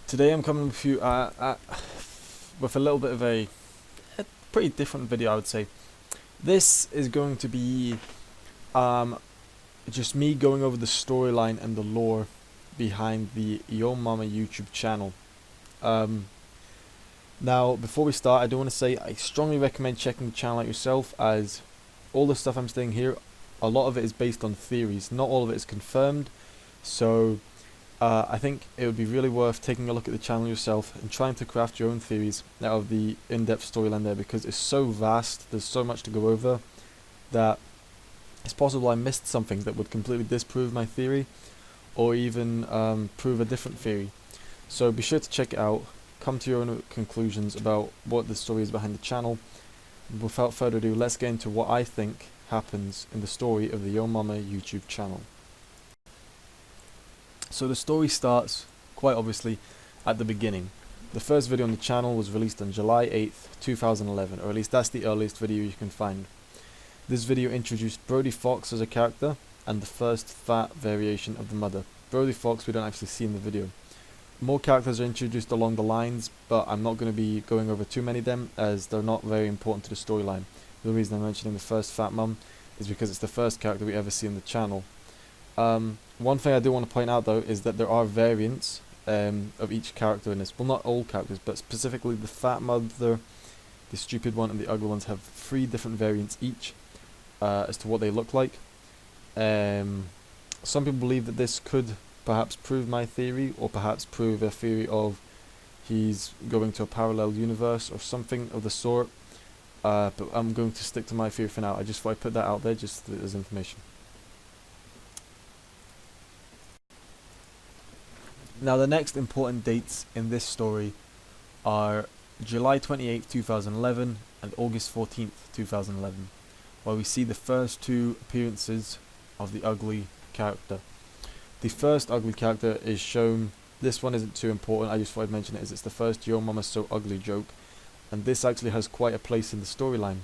Today I'm coming with you with a little bit of a pretty different video, I would say. This is going to be um, just me going over the storyline and the lore behind the Yo Mama YouTube channel. Um, Now, before we start, I do want to say I strongly recommend checking the channel out yourself, as all the stuff I'm saying here, a lot of it is based on theories. Not all of it is confirmed, so I think it would be really worth taking a look at the channel yourself and trying to craft your own theories out of the in-depth storyline there, because it's so vast, there's so much to go over, that it's possible I missed something that would completely disprove my theory, or even prove a different theory. So be sure to check it out, come to your own conclusions about what the story is behind the channel. Without further ado, let's get into what I think happens in the story of the Yo Mama YouTube channel. So the story starts, quite obviously, at the beginning. The first video on the channel was released on July 8th, 2011, or at least that's the earliest video you can find. This video introduced Brodie Fox as a character, and the first fat variation of the mother. Brodie Fox we don't actually see in the video. More characters are introduced along the lines, but I'm not going to be going over too many of them, as they're not very important to the storyline. The reason I'm mentioning the first fat mum is because it's the first character we ever see on the channel. One thing I do want to point out though is that there are variants of each character in this. Well, not all characters, but specifically the fat mother, the stupid one, and the ugly ones have 3 different variants each as to what they look like. Some people believe that this could perhaps prove my theory, or perhaps prove a theory of he's going to a parallel universe or something of the sort. But I'm going to stick to my theory for now. I just thought I'd put that out there just as information. Now the next important dates in this story are July 28th, 2011 and August 14th, 2011, where we see the first 2 appearances of the ugly character. The first ugly character is shown. This one isn't too important, I just thought I'd mention it, as it's the first Yo Mama's So Ugly joke, and this actually has quite a place in the storyline.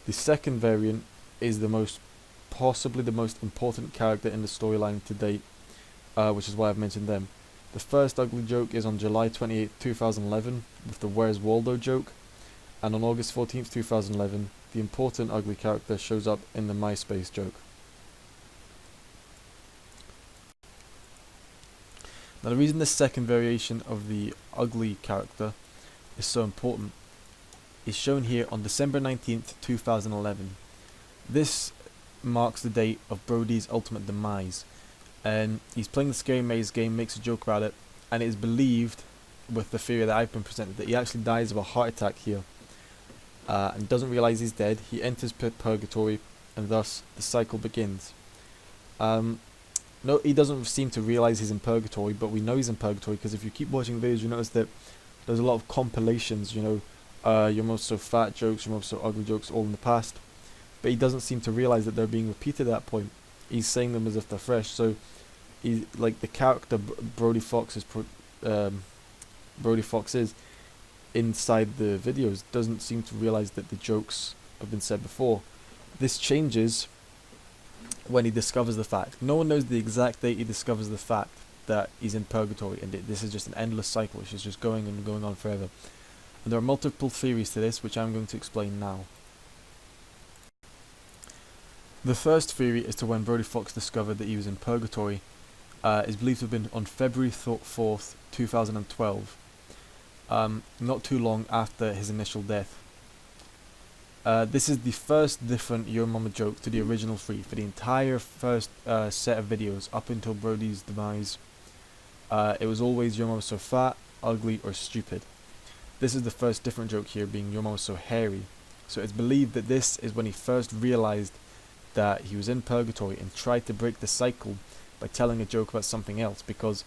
The second variant is possibly the most important character in the storyline to date, which is why I've mentioned them. The first ugly joke is on July 28th, 2011, with the Where's Waldo joke, and on August 14th, 2011, the important ugly character shows up in the MySpace joke. Now the reason this second variation of the ugly character is so important is shown here on December 19th, 2011. This marks the date of Brodie's ultimate demise. And he's playing the Scary Maze game, makes a joke about it, and it is believed, with the theory that I've been presented, that he actually dies of a heart attack here, and doesn't realise he's dead. He enters purgatory, and thus the cycle begins. No, he doesn't seem to realise he's in purgatory, but we know he's in purgatory because if you keep watching the videos, you notice that there's a lot of compilations, Your Mama's So Fat jokes, Your Mama's So Ugly jokes, all in the past, but he doesn't seem to realise that they're being repeated at that point. He's saying them as if they're fresh, so he, like the character Brodie Fox is inside the videos, doesn't seem to realise that the jokes have been said before. This changes when he discovers the fact. No one knows the exact date he discovers the fact that he's in purgatory, and this is just an endless cycle which is just going and going on forever. And there are multiple theories to this, which I'm going to explain now. The first theory is to when Brodie Fox discovered that he was in purgatory, is believed to have been on February 4th, 2012, not too long after his initial death. This is the first different Yo Mama joke to the original 3 for the entire first set of videos up until Brodie's demise. It was always Yo Mama So Fat, Ugly, or Stupid. This is the first different joke here, being Yo Mama So Hairy. So it's believed that this is when he first realised that he was in purgatory and tried to break the cycle by telling a joke about something else, because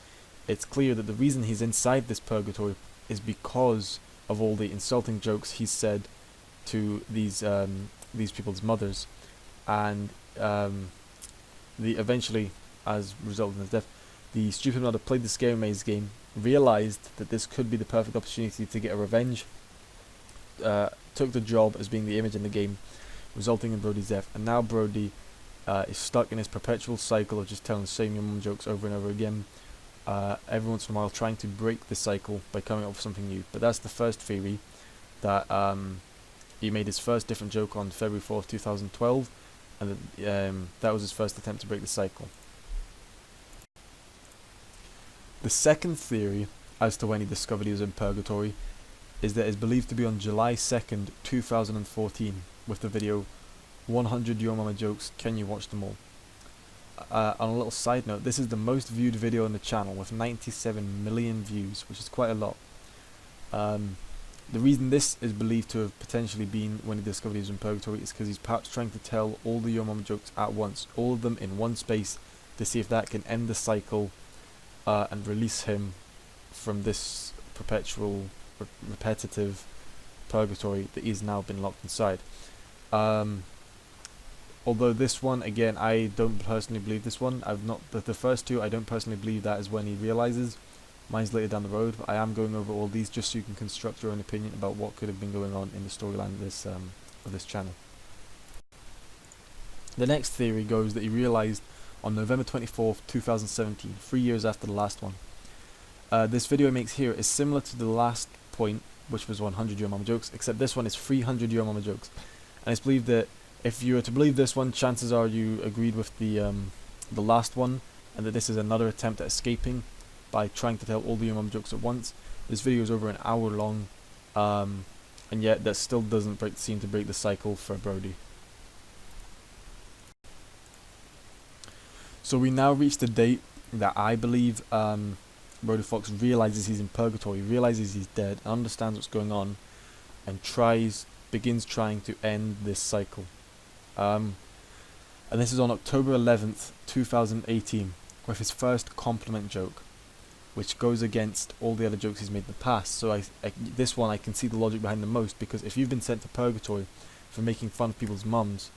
it's clear that the reason he's inside this purgatory is because of all the insulting jokes he's said to these people's mothers, and eventually, as a result of his death, the stupid mother played the Scary Maze game, realised that this could be the perfect opportunity to get a revenge, took the job as being the image in the game, resulting in Brodie's death, and now Brodie is stuck in his perpetual cycle of just telling the same Yo Mama jokes over and over again, every once in a while trying to break the cycle by coming up with something new. But that's the first theory, that he made his first different joke on February 4th, 2012, and that was his first attempt to break the cycle. The second theory as to when he discovered he was in purgatory is that it's believed to be on July 2nd, 2014, with the video 100 Yo Mama Jokes, Can You Watch Them All? On a little side note, this is the most viewed video on the channel with 97 million views, which is quite a lot. The reason this is believed to have potentially been when he discovered he was in purgatory is because he's perhaps trying to tell all the Yo Mama jokes at once, all of them in one space, to see if that can end the cycle and release him from this perpetual, repetitive purgatory that he's now been locked inside. Although this one, again, I don't personally believe this one. The first two, I don't personally believe that is when he realizes. Mine's later down the road, but I am going over all these just so you can construct your own opinion about what could have been going on in the storyline of this channel. The next theory goes that he realized on November 24th, 2017, 3 years after the last one. This video he makes here is similar to the last point, which was 100 Yo Mama jokes, except this one is 300 Yo Mama jokes. And it's believed that if you were to believe this one, chances are you agreed with the last one, and that this is another attempt at escaping by trying to tell all the Yo Mama jokes at once. This video is over an hour long, and yet that still doesn't seem to break the cycle for Brody. So we now reach the date that I believe Brody Fox realizes he's in purgatory, realizes he's dead, understands what's going on, and begins trying to end this cycle. And this is on October 11th, 2018, with his first compliment joke, which goes against all the other jokes he's made in the past. So this one I can see the logic behind the most, because if you've been sent to purgatory for making fun of people's mums,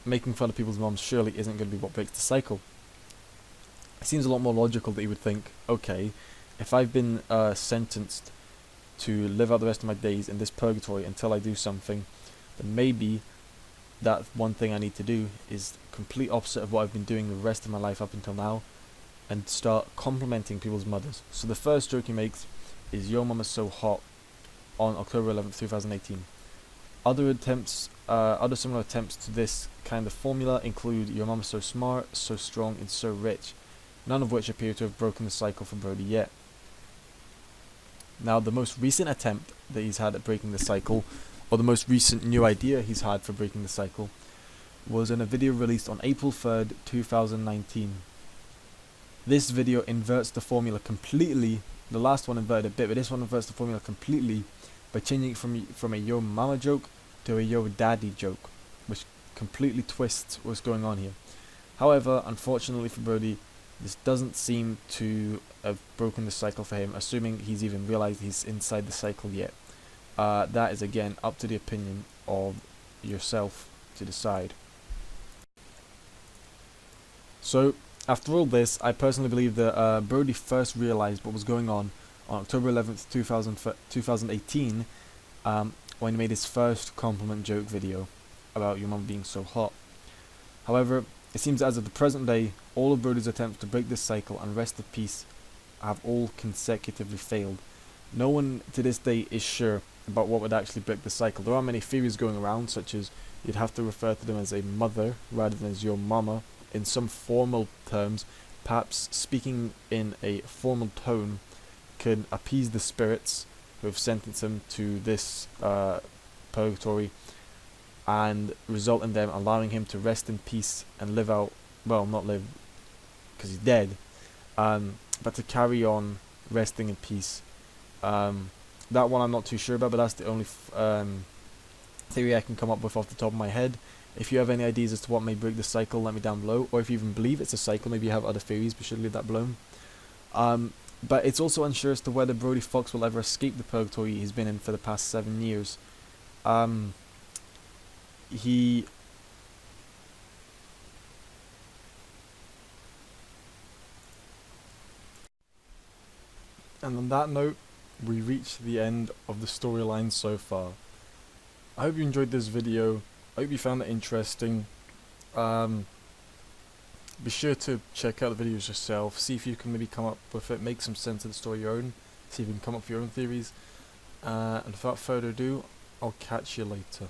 making fun of people's mums surely isn't going to be what breaks the cycle. It seems a lot more logical that he would think, okay, if I've been sentenced to live out the rest of my days in this purgatory until I do something, then maybe that one thing I need to do is complete opposite of what I've been doing the rest of my life up until now, and start complimenting people's mothers. So the first joke he makes is Yo Mama's So Hot on October 11th, 2018. Other similar attempts to this kind of formula include Your Mama's So Smart, So Strong, and So Rich, none of which appear to have broken the cycle for Brody yet. Now, the most recent attempt that he's had at breaking the cycle, or the most recent new idea he's had for breaking the cycle, was in a video released on April 3rd, 2019. This video inverts the formula completely. The last one inverted a bit, but this one inverts the formula completely by changing it from a Yo Mama joke to a Yo Daddy joke, which completely twists what's going on here. However, unfortunately for Brody, this doesn't seem to have broken the cycle for him, assuming he's even realized he's inside the cycle yet. That is again up to the opinion of yourself to decide. So, after all this, I personally believe that Brody first realized what was going on October 11th, 2018, when he made his first compliment joke video about your mum being so hot. However, it seems as of the present day, all of Brody's attempts to break this cycle and rest in peace have all consecutively failed. No one to this day is sure about what would actually break the cycle. There are many theories going around, such as you'd have to refer to them as a mother rather than as your mama in some formal terms. Perhaps speaking in a formal tone could appease the spirits who have sentenced him to this purgatory and result in them allowing him to rest in peace and live out, well, not live because he's dead, but to carry on resting in peace. That one I'm not too sure about, but that's the only theory I can come up with off the top of my head. If you have any ideas as to what may break the cycle, let me down below. Or if you even believe it's a cycle, maybe you have other theories, but should leave that below. But it's also unsure as to whether Brody Fox will ever escape the purgatory he's been in for the past 7 years. And on that note, we reach the end of the storyline so far. I hope you enjoyed this video. I hope you found it interesting. be sure to check out the videos yourself, see if you can maybe come up with it, make some sense of the story your own, see if you can come up with your own theories, and without further ado, I'll catch you later.